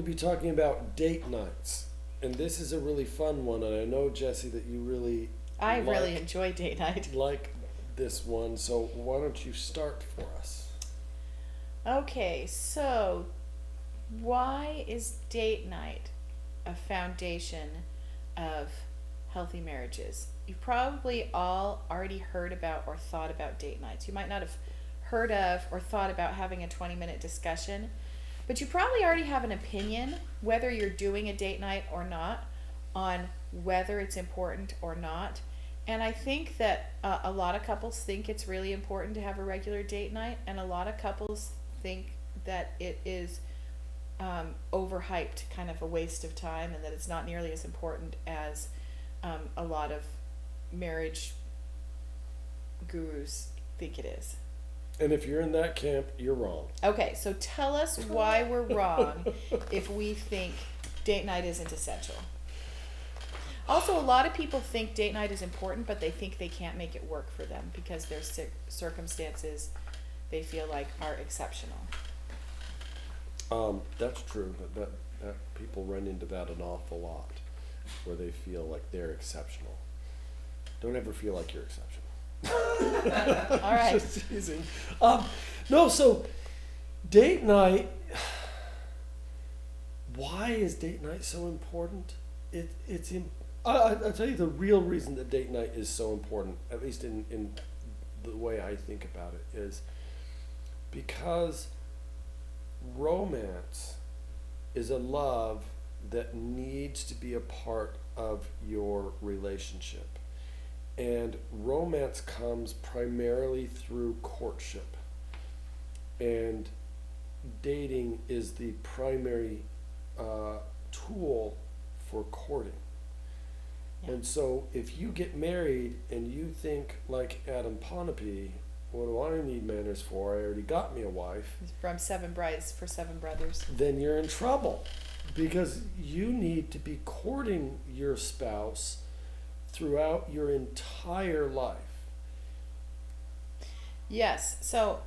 be talking about date nights. And this is a really fun one, and I know, Jesse, that you I really enjoy date night. like this one, so why don't you start for us? Okay, so why is date night a foundation of healthy marriages? You've probably all already heard about or thought about date nights. You might not have heard of or thought about having a 20-minute discussion, but you probably already have an opinion, whether you're doing a date night or not, on whether it's important or not. And I think that a lot of couples think it's really important to have a regular date night, and a lot of couples think that it is overhyped, kind of a waste of time, and that it's not nearly as important as a lot of marriage gurus think it is. And if you're in that camp, you're wrong. Okay, so tell us why we're wrong if we think date night isn't essential. Also, a lot of people think date night is important, but they think they can't make it work for them because their circumstances, they feel like, are exceptional. That's true. That people run into that an awful lot, where they feel like they're exceptional. Don't ever feel like you're exceptional. All right. Just teasing. No, so date night. Why is date night so important? I'll tell you the real reason that date night is so important, at least in the way I think about it, is because romance is a love that needs to be a part of your relationship. And romance comes primarily through courtship. And dating is the primary tool for courting. Yeah. And so if you get married and you think like Adam Ponape, what do I need manners for? I already got me a wife. From 7 Brides for 7 Brothers. Then you're in trouble, because you need to be courting your spouse throughout your entire life. Yes. So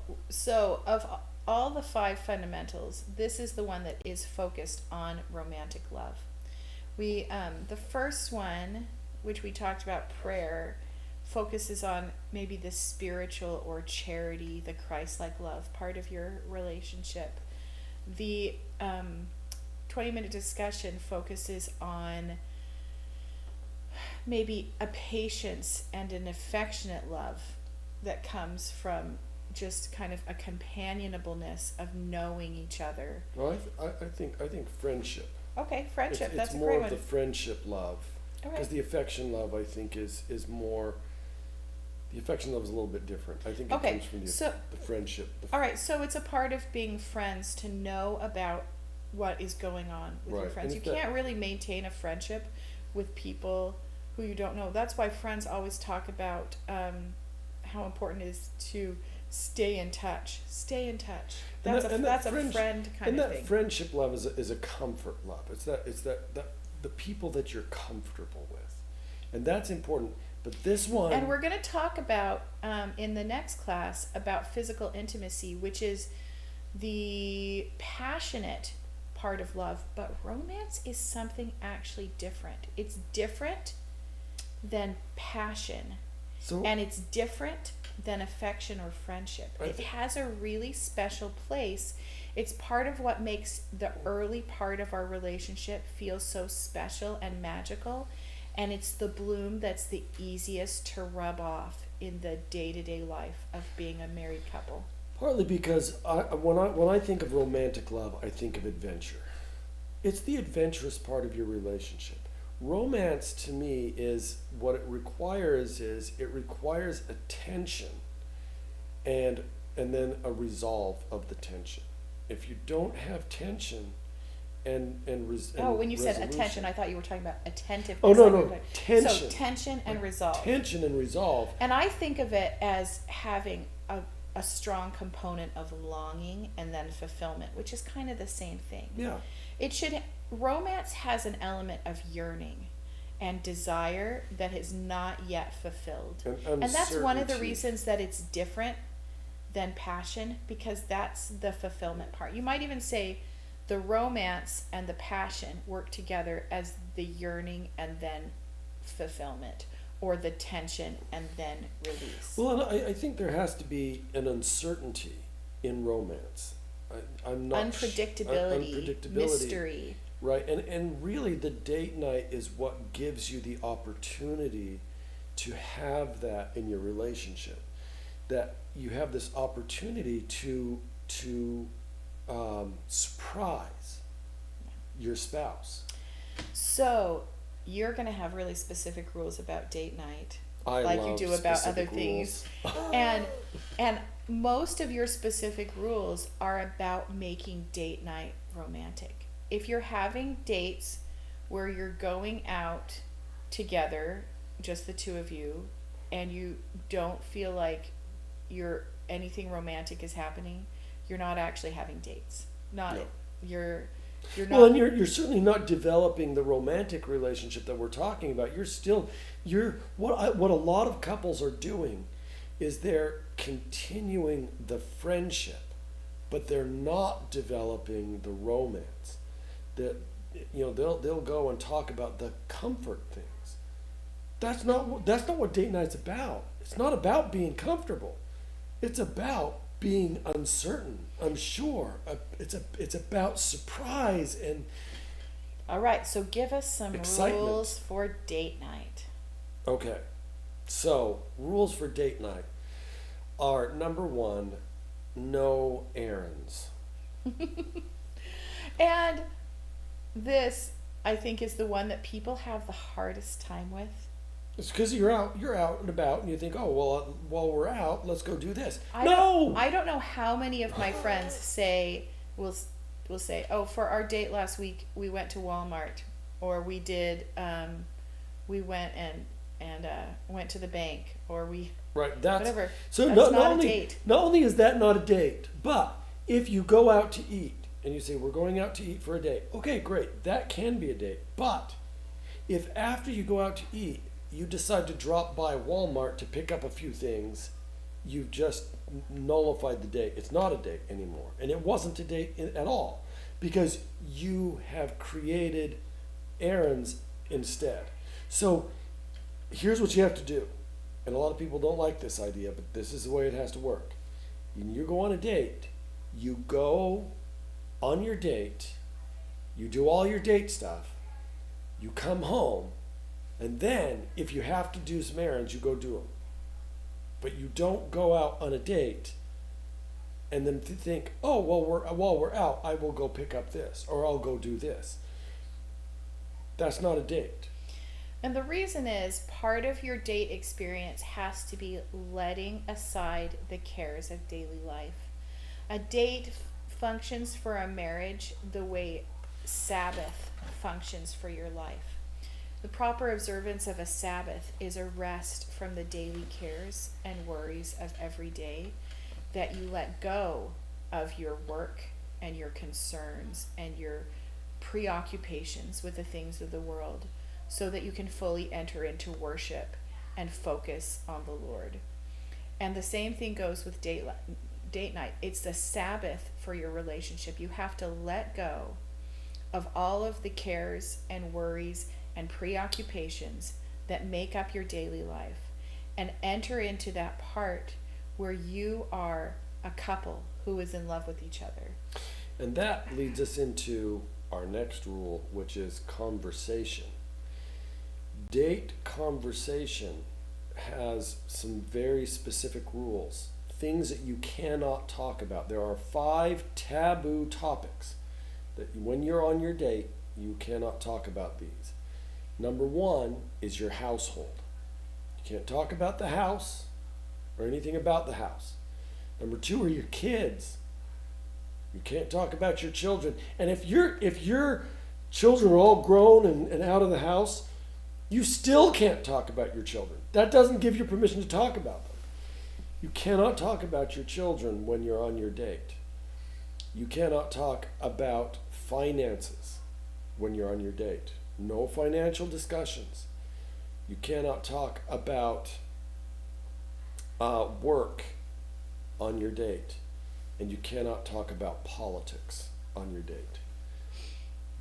of all the 5 fundamentals, this is the one that is focused on romantic love. We the first one, which we talked about, prayer, focuses on maybe the spiritual or charity, the Christ-like love part of your relationship. The 20-minute discussion focuses on maybe a patience and an affectionate love that comes from just kind of a companionableness of knowing each other. Well, I think friendship. Okay, friendship. That's it's a more great of one. the friendship love, Okay. because the affection love, I think, is more. The affection love is a little bit different. I think it Okay, comes from the friendship. All right, so it's a part of being friends to know about what is going on with your Right, friends. You and can't really maintain a friendship with people who you don't know. That's why friends always talk about how important it is to stay in touch. Stay in touch. That's a friend kind of thing. And that friendship love is a comfort love. It's that the people that you're comfortable with, and that's important. But this one, and we're going to talk about in the next class about physical intimacy, which is the passionate part of love. But romance is something actually different. It's different than passion, and it's different than affection or friendship. It has a really special place. It's part of what makes the early part of our relationship feel so special and magical. And it's the bloom that's the easiest to rub off in the day-to-day life of being a married couple. Partly because when I think of romantic love, I think of adventure. It's the adventurous part of your relationship. Romance, to me, is what it requires attention and then a resolve of the tension. If you don't have tension and when you said attention, I thought you were talking about attentiveness. Oh, no. Tension. So tension and resolve. Tension and resolve. And I think of it as having a strong component of longing and then fulfillment, which is kind of the same thing. Yeah. Romance has an element of yearning and desire that is not yet fulfilled. And that's one of the reasons that it's different than passion, because that's the fulfillment part. You might even say The romance and the passion work together as the yearning and then fulfillment, or the tension and then release. Well, and I think there has to be an uncertainty in romance. I'm not Unpredictability, unpredictability, mystery. right? And really, the date night is what gives you the opportunity to have that in your relationship. That you have this opportunity to surprise your spouse. So you're going to have really specific rules about date night, I like you love do about other specific things. rules. And most of your specific rules are about making date night romantic. If you're having dates where you're going out together, just the two of you, and you don't feel like anything romantic is happening, you're not actually having dates. Not No. you're not. Well, and you're certainly not developing the romantic relationship that we're talking about. What a lot of couples are doing is they're continuing the friendship, but they're not developing the romance. That they'll go and talk about the comfort things. That's not what date night's about. It's not about being comfortable. It's about being uncertain, unsure. It's about surprise and All right, so give us some excitement. rules for date night. Okay. So, rules for date night are number 1, no errands. And this, I think, is the one that people have the hardest time with. It's because you're out and about, and you think, oh well, while we're out, let's go do this. I don't know how many of my friends will say, oh, for our date last week we went to Walmart, or we did we went and went to the bank, or we Right. That's whatever. so. That's Not not a only date. not only is that not a date, but if you go out to eat and you say we're going out to eat for a date, okay, great, that can be a date. But if after you go out to eat you decide to drop by Walmart to pick up a few things, you've just nullified the date. It's not a date anymore. And it wasn't a date at all because you have created errands instead. So here's what you have to do. And a lot of people don't like this idea, but this is the way it has to work. When you go on a date, you go on your date, you do all your date stuff, you come home, and then, if you have to do some errands, you go do them. But you don't go out on a date and then think, oh, well, while we're out, I will go pick up this, or I'll go do this. That's not a date. And the reason is part of your date experience has to be letting aside the cares of daily life. A date functions for a marriage the way Sabbath functions for your life. The proper observance of a Sabbath is a rest from the daily cares and worries of every day, that you let go of your work and your concerns and your preoccupations with the things of the world, so that you can fully enter into worship and focus on the Lord. And the same thing goes with date night. It's the Sabbath for your relationship. You have to let go of all of the cares and worries and preoccupations that make up your daily life, and enter into that part where you are a couple who is in love with each other. And that leads us into our next rule, which is conversation. Date conversation has some very specific rules, things that you cannot talk about. There are 5 taboo topics that when you're on your date, you cannot talk about these. Number 1 is your household. You can't talk about the house or anything about the house. Number 2 are your kids. You can't talk about your children. And if your children are all grown and out of the house, you still can't talk about your children. That doesn't give you permission to talk about them. You cannot talk about your children when you're on your date. You cannot talk about finances when you're on your date. No financial discussions. You cannot talk about work on your date. And you cannot talk about politics on your date.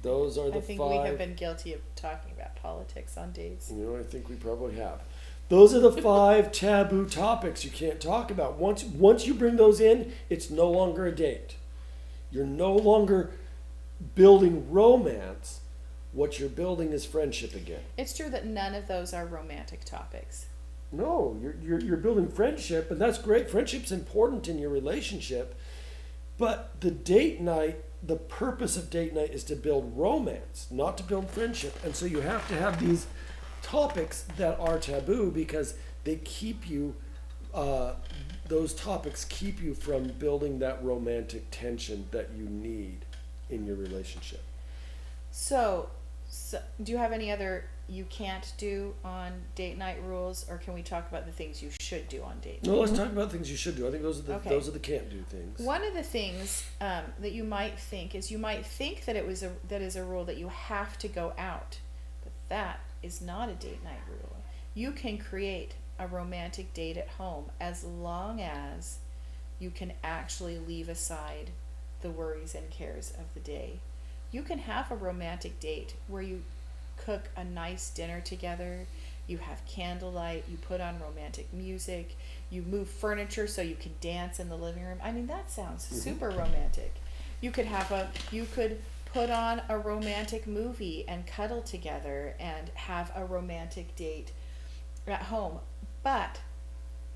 Those are the I think five. we have been guilty of talking about politics on dates. You know, I think we probably have. Those are the 5 taboo topics you can't talk about. Once you bring those in, it's no longer a date. You're no longer building romance. What you're building is friendship again. It's true that none of those are romantic topics. No, you're building friendship, and that's great. Friendship's important in your relationship, but the date night, the purpose of date night is to build romance, not to build friendship. And so you have to have these topics that are taboo because they keep you. Those topics keep you from building that romantic tension that you need in your relationship. So do you have any other you can't do on date night rules, or can we talk about the things you should do on date night? No, let's talk about things you should do. I think those are the Okay. those are the can't do things. One of the things that you might think is that that is a rule that you have to go out, but that is not a date night rule. You can create a romantic date at home as long as you can actually leave aside the worries and cares of the day. You can have a romantic date where you cook a nice dinner together, you have candlelight, you put on romantic music, you move furniture so you can dance in the living room. I mean, that sounds super romantic. You could put on a romantic movie and cuddle together and have a romantic date at home. But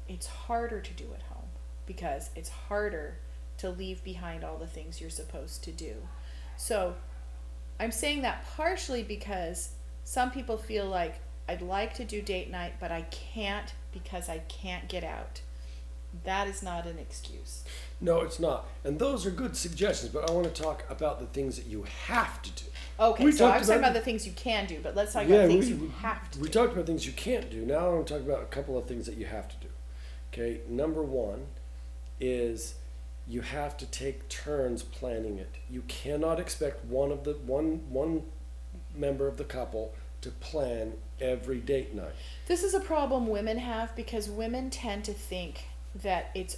it's harder to do at home because it's harder to leave behind all the things you're supposed to do. So I'm saying that partially because some people feel like I'd like to do date night, but I can't because I can't get out. That is not an excuse. No, it's not. And those are good suggestions, but I want to talk about the things that you have to do. Okay, so I was talking about the things you can do, but let's talk about things you have to do. We talked about things you can't do. Now I want to talk about a couple of things that you have to do. Okay, number 1 is you have to take turns planning it. You cannot expect one member of the couple to plan every date night. This is a problem women have because women tend to think that it's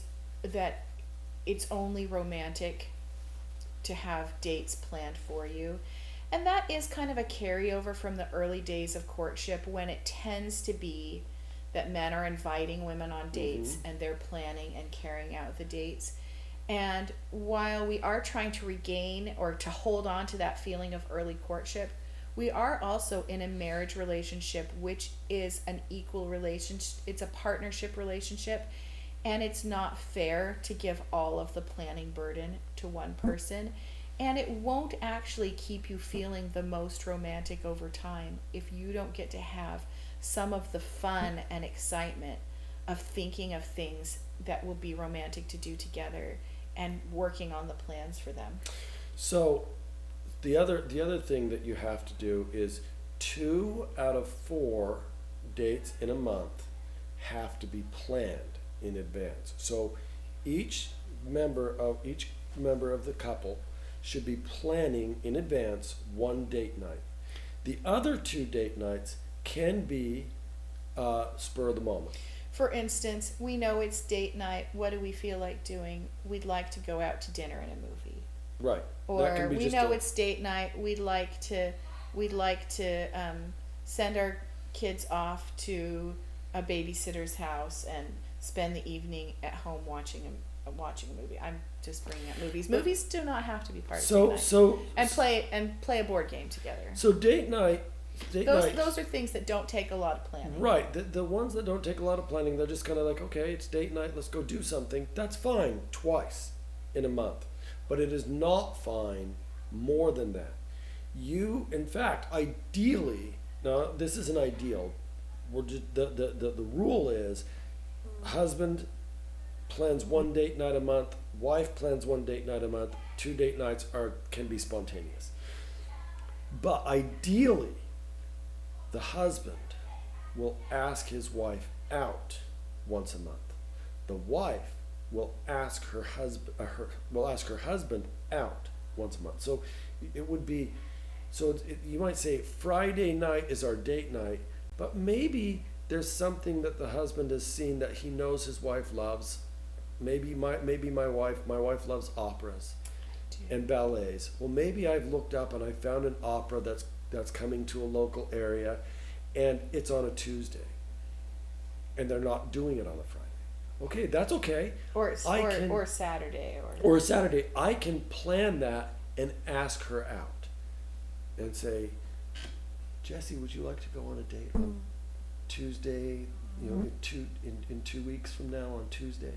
only romantic to have dates planned for you. And that is kind of a carryover from the early days of courtship when it tends to be that men are inviting women on dates and they're planning and carrying out the dates. And while we are trying to regain or to hold on to that feeling of early courtship, we are also in a marriage relationship, which is an equal relationship. It's a partnership relationship. And it's not fair to give all of the planning burden to one person. And it won't actually keep you feeling the most romantic over time if you don't get to have some of the fun and excitement of thinking of things that will be romantic to do together and working on the plans for them. So the other thing that you have to do is 2 out of 4 dates in a month have to be planned in advance. So each member of the couple should be planning in advance 1 date night. The other 2 date nights can be spur of the moment. For instance, we know it's date night. What do we feel like doing? We'd like to go out to dinner and a movie. Right. Or we know it's date night. We'd like to send our kids off to a babysitter's house and spend the evening at home watching a movie. I'm just bringing up movies. Movies do not have to be part of date night. And play a board game together. So date night. Those are things that don't take a lot of planning. Right. The ones that don't take a lot of planning, they're just kind of like, okay, it's date night, let's go do something. That's fine twice in a month. But it is not fine more than that. In fact, ideally, now this is an ideal. The rule is husband plans 1 date night a month, wife plans 1 date night a month, 2 date nights can be spontaneous. But ideally, the husband will ask his wife out once a month. The wife will ask her husband out once a month. So it would be, you might say Friday night is our date night, but maybe there's something that the husband has seen that he knows his wife loves. Maybe my wife loves operas. and ballets. Well, maybe I've looked up and I found an opera that's coming to a local area, and it's on a Tuesday, and they're not doing it on a Friday. Okay, that's okay. Or or Saturday or a Saturday. I can plan that and ask her out, and say, Jessie, would you like to go on a date on Tuesday? You know, in 2 weeks from now on Tuesday.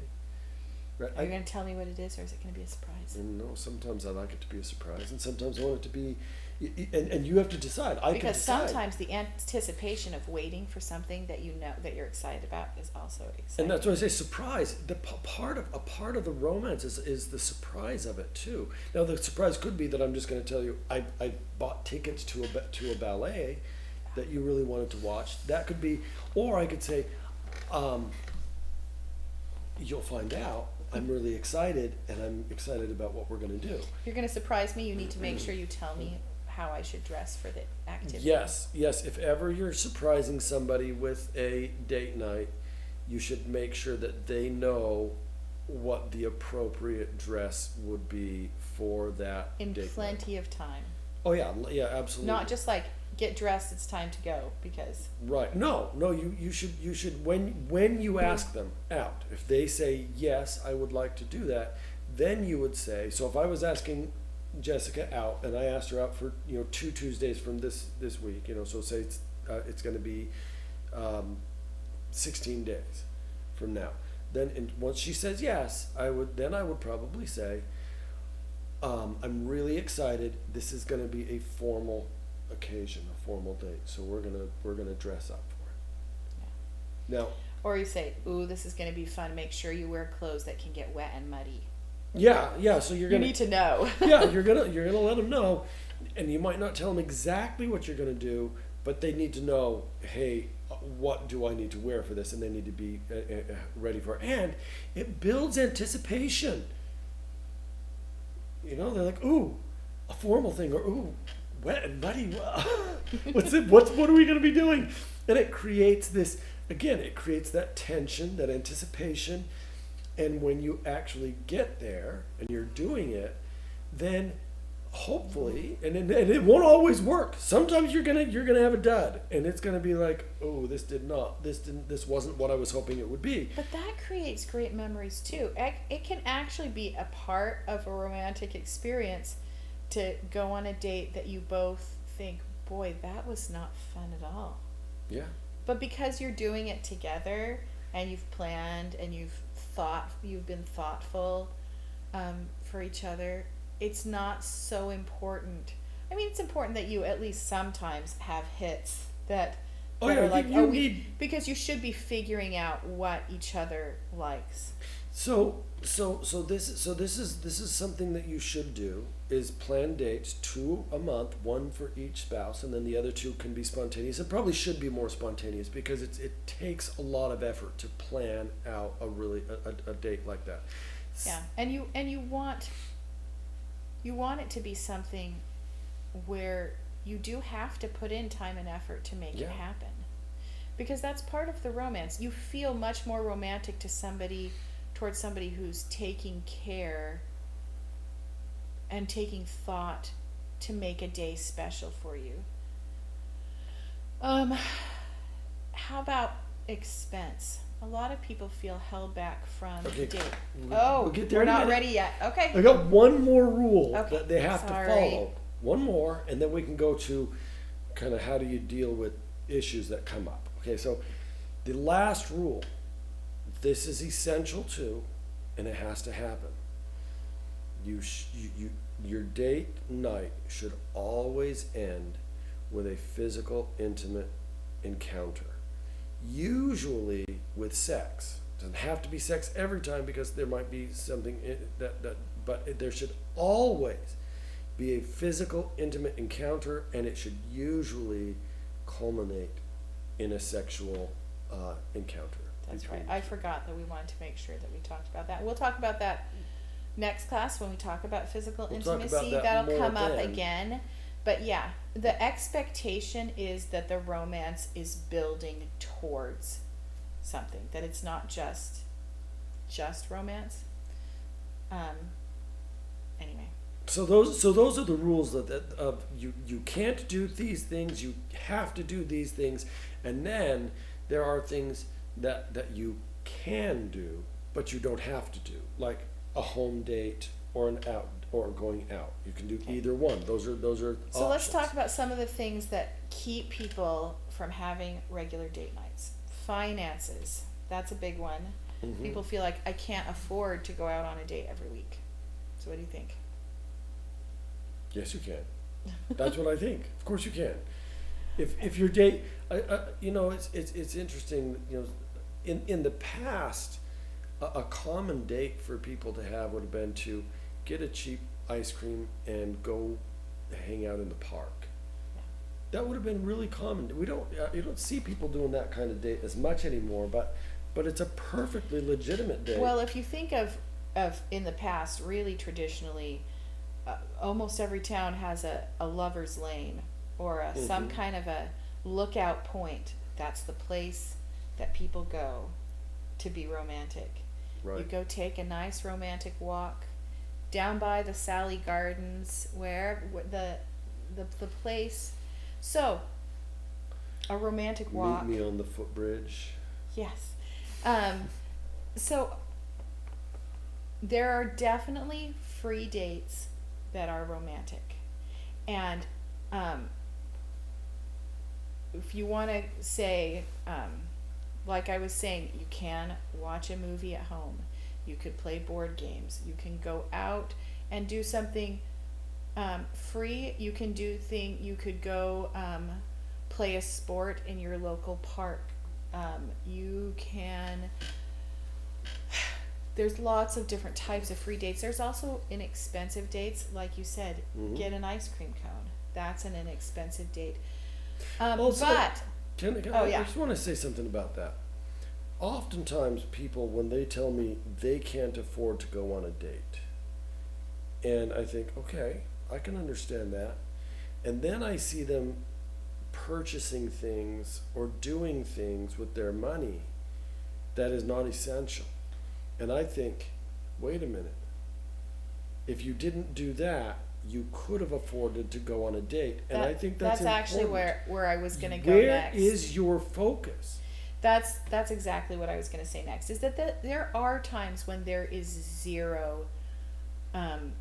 Right? Are you going to tell me what it is, or is it going to be a surprise? No, sometimes I like it to be a surprise, and sometimes I want it to be, and you have to decide. Because sometimes the anticipation of waiting for something that you know that you're excited about is also exciting. And that's why I say surprise. A part of the romance is the surprise of it too. Now the surprise could be that I'm just going to tell you I bought tickets to a ballet that you really wanted to watch. That could be, or I could say, you'll find out. I'm really excited, and I'm excited about what we're going to do. If you're going to surprise me, you need to make sure you tell me how I should dress for the activity. Yes. If ever you're surprising somebody with a date night, you should make sure that they know what the appropriate dress would be for that in date plenty night. of time. Oh yeah, absolutely. Not just like get dressed, it's time to go, because right. No, you should when you ask them out, if they say yes, I would like to do that, then you would say, so if I was asking Jessica out and I asked her out for 2 Tuesdays from this week, so say it's going to be 16 days from now, then once she says yes, I would probably say, I'm really excited, this is going to be a formal occasion, a formal date, so we're gonna dress up for it. Yeah. Now, or you say, ooh, this is going to be fun, make sure you wear clothes that can get wet and muddy. Yeah, so you need to know. Yeah, you're gonna let them know, and you might not tell them exactly what you're gonna do, but they need to know, hey, what do I need to wear for this, and they need to be ready for it. And it builds anticipation. They're like, ooh, a formal thing, or ooh, wet and muddy. What are we going to be doing? And it creates this, again, it creates that tension, that anticipation. And when you actually get there and you're doing it, then hopefully, and it won't always work. Sometimes you're gonna have a dud, and it's gonna be like, oh, this wasn't what I was hoping it would be. But that creates great memories too. It can actually be a part of a romantic experience to go on a date that you both think, boy, that was not fun at all. Yeah. But because you're doing it together and you've planned and you've been thoughtful for each other, it's not so important. I mean, it's important that you at least sometimes have hits that are like, because you should be figuring out what each other likes. So this is something that you should do, is plan dates 2 a month, 1 for each spouse, and then the other 2 can be spontaneous. It probably should be more spontaneous because it takes a lot of effort to plan out a date like that. Yeah, and you want it to be something where you do have to put in time and effort to make it happen, because that's part of the romance. You feel much more romantic towards somebody who's taking care and taking thought to make a day special for you. How about expense? A lot of people feel held back from date. We'll get there. We're not ready yet. Okay. I got one more rule that they have to follow. One more, and then we can go to kind of how do you deal with issues that come up. Okay, so the last rule, this is essential too, and it has to happen. Your date night should always end with a physical, intimate encounter. Usually with sex. It doesn't have to be sex every time, because there might be something but there should always be a physical, intimate encounter, and it should usually culminate in a sexual encounter. That's right. I forgot that we wanted to make sure that we talked about that. We'll talk about that next class when we talk about physical intimacy. That'll come up again. But yeah, the expectation is that the romance is building towards something, that it's not just romance. Anyway. So those are the rules that of you can't do these things, you have to do these things, and then there are things that you can do but you don't have to do, like a home date or an out or going out. You can do either one. Those are So let's options. talk about some of the things that keep people from having regular date nights. Finances, that's a big one. Mhm. People feel like I can't afford to go out on a date every week. So what do you think? Yes, you can. That's what I think. Of course you can. If your date, it's interesting. In the past, a common date for people to have would have been to get a cheap ice cream and go hang out in the park. Yeah. That would have been really common. You don't see people doing that kind of date as much anymore, but it's a perfectly legitimate date. Well, if you think of in the past, really traditionally, almost every town has a lover's lane or some Mhm. kind of a lookout point. That's the place that people go to be romantic. You Right. go take a nice romantic walk down by the Sally Gardens, where the place. So, a romantic walk. Meet me on the footbridge. Yes. So there are definitely free dates that are romantic. And if you want to say, like I was saying, you can watch a movie at home. You could play board games. You can go out and do something free. You could go play a sport in your local park. You can. There's lots of different types of free dates. There's also inexpensive dates, like you said. Mhm. Get an ice cream cone. That's an inexpensive date. Also, But I yeah. just want to say something about that. Oftentimes, people, when they tell me they can't afford to go on a date, and I think, okay, I can understand that. And then I see them purchasing things or doing things with their money that is not essential. And I think, wait a minute. If you didn't do that, you could have afforded to go on a date. And I think that's actually important. where I was going to go Where next. is your focus? That's exactly what I was going to say next. Is that there are times when there is zero Money.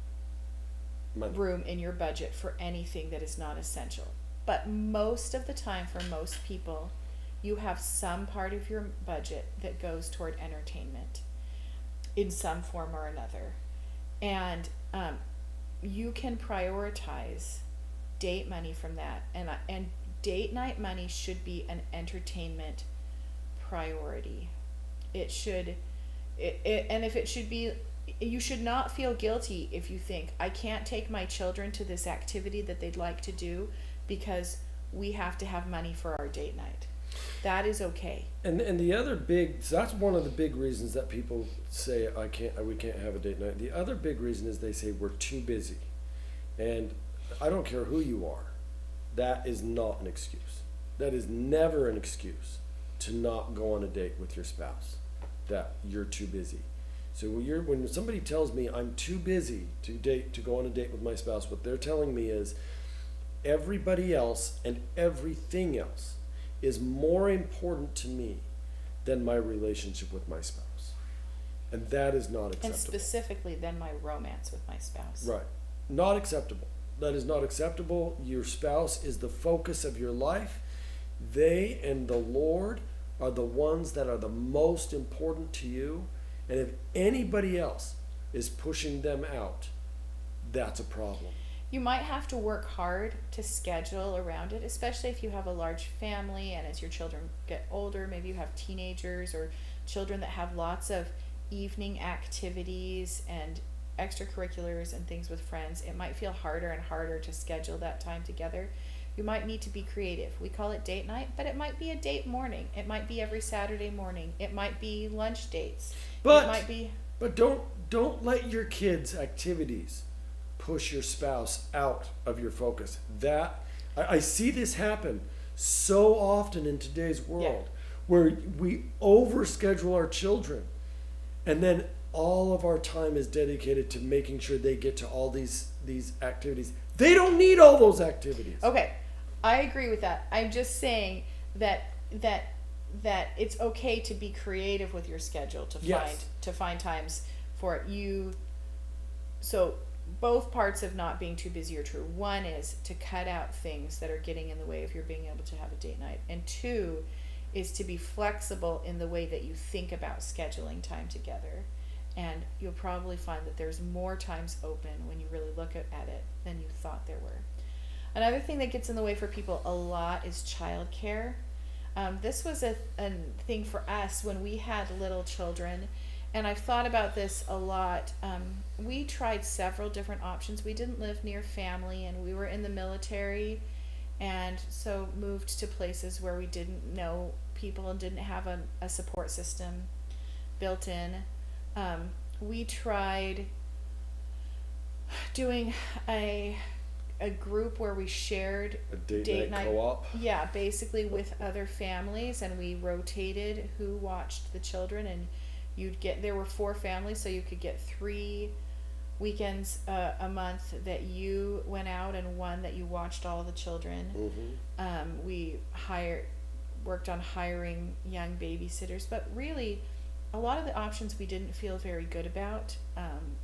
room in your budget for anything that is not essential. But most of the time, for most people, you have some part of your budget that goes toward entertainment in some form or another. And you can prioritize date money from that. And date night money should be an entertainment priority. It should, and if it should be, you should not feel guilty if you think, I can't take my children to this activity that they'd like to do because we have to have money for our date night. That is okay. And the other so that's one of the big reasons that people say we can't have a date night. The other big reason is they say we're too busy. And I don't care who you are. That is not an excuse. That is never an excuse to not go on a date with your spouse. That you're too busy. So when somebody tells me I'm too busy to go on a date with my spouse, what they're telling me is everybody else and everything else is more important to me than my relationship with my spouse. And that is not acceptable. And specifically than my romance with my spouse. Right. Not acceptable. That is not acceptable. Your spouse is the focus of your life. They and the Lord are the ones that are the most important to you. And if anybody else is pushing them out, that's a problem. You might have to work hard to schedule around it, especially if you have a large family and as your children get older, maybe you have teenagers or children that have lots of evening activities and extracurriculars and things with friends. It might feel harder and harder to schedule that time together. You might need to be creative. We call it date night, but it might be a date morning. It might be every Saturday morning. It might be lunch dates. But it might be. But don't let your kids' activities push your spouse out of your focus. That I see this happen so often in today's world, where we overschedule our children, and then all of our time is dedicated to making sure they get to all these activities. They don't need all those activities. Okay, I agree with that. I'm just saying that it's okay to be creative with your schedule to find times for it. So both parts of not being too busy are true. One is to cut out things that are getting in the way of your being able to have a date night, and two is to be flexible in the way that you think about scheduling time together. And you'll probably find that there's more times open when you really look at it than you thought there were. Another thing that gets in the way for people a lot is childcare. This was a thing for us when we had little children, and I've thought about this a lot. We tried several different options. We didn't live near family, and we were in the military, and so moved to places where we didn't know people and didn't have a support system built in. We tried doing a group where we shared A date night co-op. Yeah, basically with other families, and we rotated who watched the children, and there were 4 families, so you could get 3 weekends a month that you went out and 1 that you watched all the children. Mm-hmm. We worked on hiring young babysitters, but really a lot of the options we didn't feel very good about.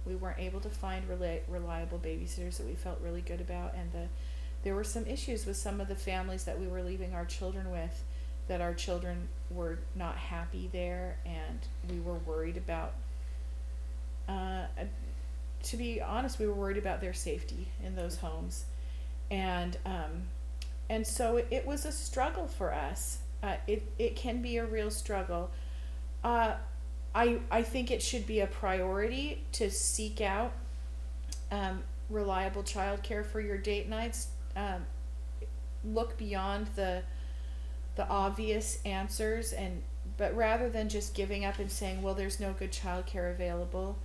We weren't able to find reliable babysitters that we felt really good about, and there were some issues with some of the families that we were leaving our children with, that our children were not happy there, and we were worried about, to be honest, we were worried about their safety in those homes. And so it was a struggle for us. It can be a real struggle. I think it should be a priority to seek out reliable childcare for your date nights. Look beyond the obvious answers, but rather than just giving up and saying, well, there's no good childcare available,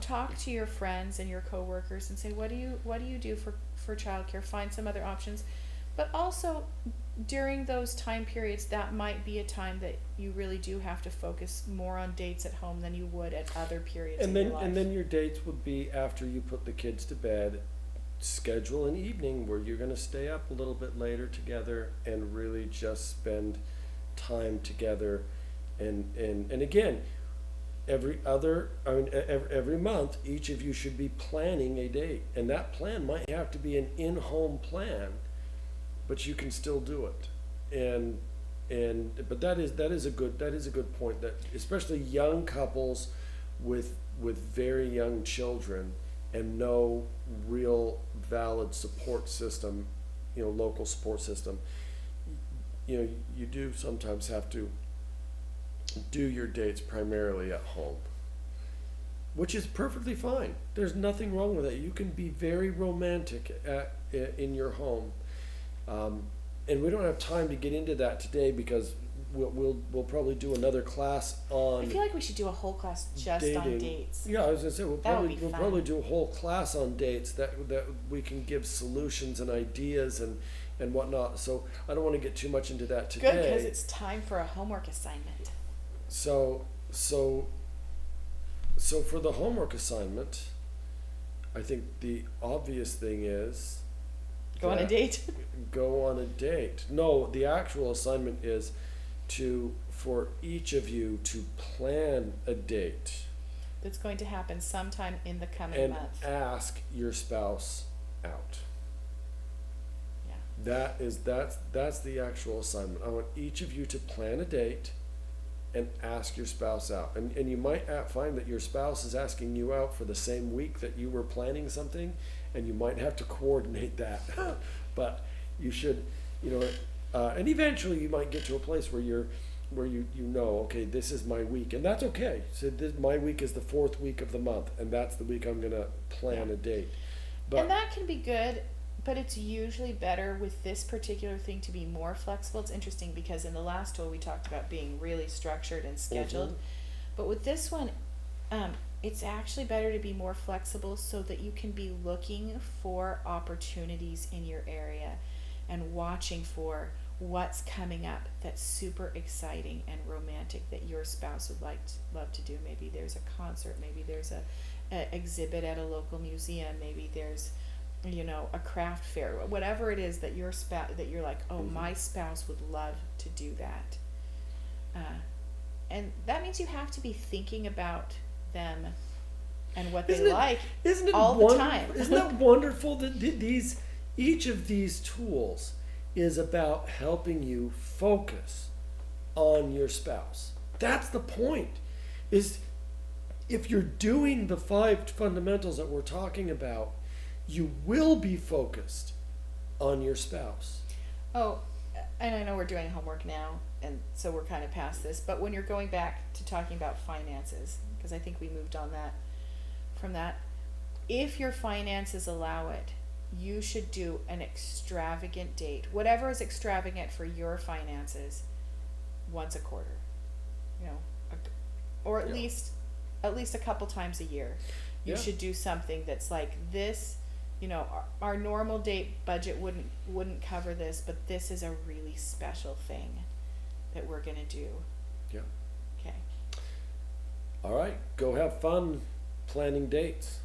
talk to your friends and your coworkers and say, what do you do for childcare? Find some other options. But also, during those time periods, that might be a time that you really do have to focus more on dates at home than you would at other periods in your life. And then your dates would be after you put the kids to bed. Schedule an evening where you're going to stay up a little bit later together and really just spend time together. And again, every month, each of you should be planning a date, and that plan might have to be an in-home plan, but you can still do it. But that is a good point, that especially young couples with very young children and no real valid support system, local support system, you do sometimes have to do your dates primarily at home, which is perfectly fine. There's nothing wrong with that. You can be very romantic in your home. And we don't have time to get into that today, because we'll probably do another class on. I feel like we should do a whole class just dating. on dates. Yeah, I was gonna say we'll fun. probably do a whole class on dates that we can give solutions and ideas and whatnot. So I don't want to get too much into that today. Good, because it's time for a homework assignment. So for the homework assignment, I think the obvious thing is go on a date. Go on a date. No, the actual assignment is for each of you to plan a date. That's going to happen sometime in the coming month. And ask your spouse out. Yeah. That's the actual assignment. I want each of you to plan a date and ask your spouse out. And you might find that your spouse is asking you out for the same week that you were planning something, and you might have to coordinate that. But you should, and eventually you might get to a place where you know, okay, this is my week, and that's okay. So my week is the 4th week of the month, and that's the week I'm gonna plan a date. And that can be good, but it's usually better with this particular thing to be more flexible. It's interesting because in the last tool we talked about being really structured and scheduled, Mm-hmm. but with this one, it's actually better to be more flexible so that you can be looking for opportunities in your area and watching for what's coming up that's super exciting and romantic that your spouse would love to do. Maybe there's a concert, maybe there's a exhibit at a local museum, maybe there's, a craft fair, whatever it is that your spouse, that you're like, oh, my spouse would love to do that. And that means you have to be thinking about them and what they like all the time. Isn't it wonderful that each of these tools is about helping you focus on your spouse? That's the point. Is if you're doing the 5 fundamentals that we're talking about, you will be focused on your spouse. Oh, and I know we're doing homework now, and so we're kind of past this, but when you're going back to talking about finances, because I think we moved on from that, if your finances allow it, you should do an extravagant date, whatever is extravagant for your finances, once a quarter, or at least a couple times a year. You should do something that's like this. Our normal date budget wouldn't cover this, but this is a really special thing that we're gonna do. Yeah. Okay. All right, go have fun planning dates.